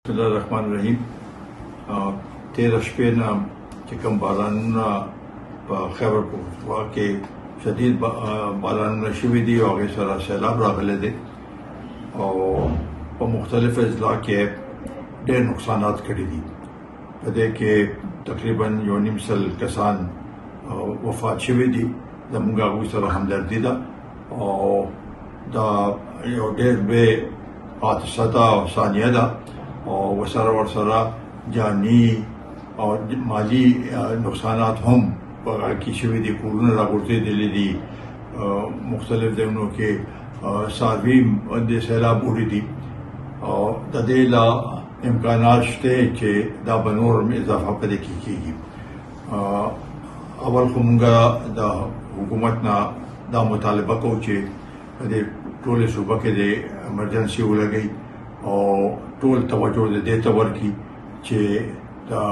बिस्मिल्लाहिर्रहमानिर्रहीम। 13 شپې نه چې کوم بارانونه په خیبر پختونخوا کې شدید بارانونه شوي دي او هغې سره سیلاب راغلی دی او په مختلفو اضلاع کې ډېر نقصانات کړي دي. په دې کې تقریبا 1.5 کسان وفات شوي دي. زموږ هغوی سره همدردي ده او دا یو ډېر لوی حادثه ده او ثانیه ده او ورسره جانی او مالی نقصانات هم په هغه کې شوي دي. کورونه راغورځېدلي دي، مختلف ځایونو کې څاروي د سیلاب وړي دي او د دې لا امکانات شته چې دا به نور اضافه په دې کې کېږي. اول خو موږ د حکومت نه دا مطالبه کوو چې په دې ټولې صوبه کې د ایمرجنسي ولګوي او ټول توجه دې ته ورکړي چې دا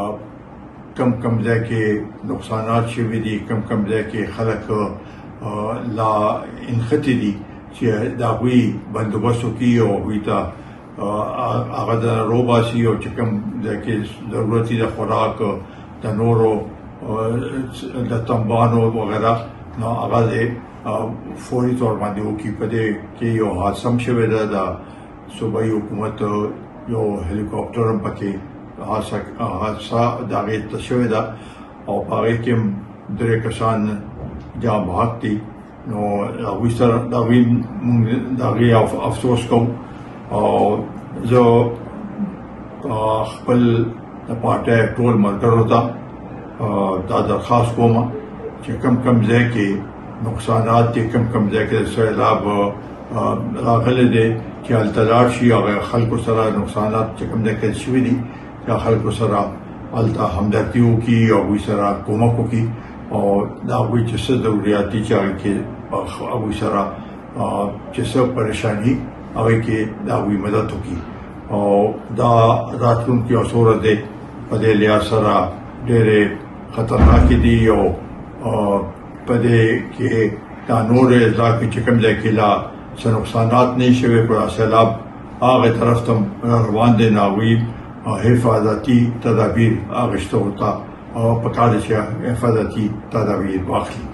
کم ځای کې نقصانات شوي دي، کم ځای کې خلک لا انختی دي چې د هغوی بندوبست وکړي او هغوی ته هغه د روباسي او چې کوم ځای کې ضرورت د خوراک د نورو د تنبانو وغیره نو هغه فوري طور باندې وکړي. په دې کې یو حادثه هم شوې ده، د صوبایي حکومت یو هلیکاپټر هم پکې حادثه د هغې ته شوې ده او په هغې کې هم 3 کسان جان بحق دي. نو هغوی سره د هغې افسوس کوم او زه خپل د پارټۍ ټول ملګرو ته دا درخواست کوم چې کم ځای کې نقصانات دي، کم ځای کې سیلاب راغلی دی چې هلته لاړ شي، هغه خلکو سره نقصانات چې کوم ځای کې شوي دي یا خلکو سره هلته همدردي وکړي او هغوی سره کومک وکړي او د هغوی چې څه ضروریات دي چې هغې کې هغوی سره چې څه پریشاني هغې کې د هغوی مدد وکړي. او دا راتلونکي یو څو ورځې په دې لحاظ سره ډېرې خطرناکې دي او په دې کې دا نورې اضلاع کې چې کوم ځای کې لا څه نقصانات نه شوي پر سیلاب هغې طرف ته روان دی، نو هغوی حفاظتي تدابیر اخیستو ته پکار دی چې حفاظتي تدابیر واخلي.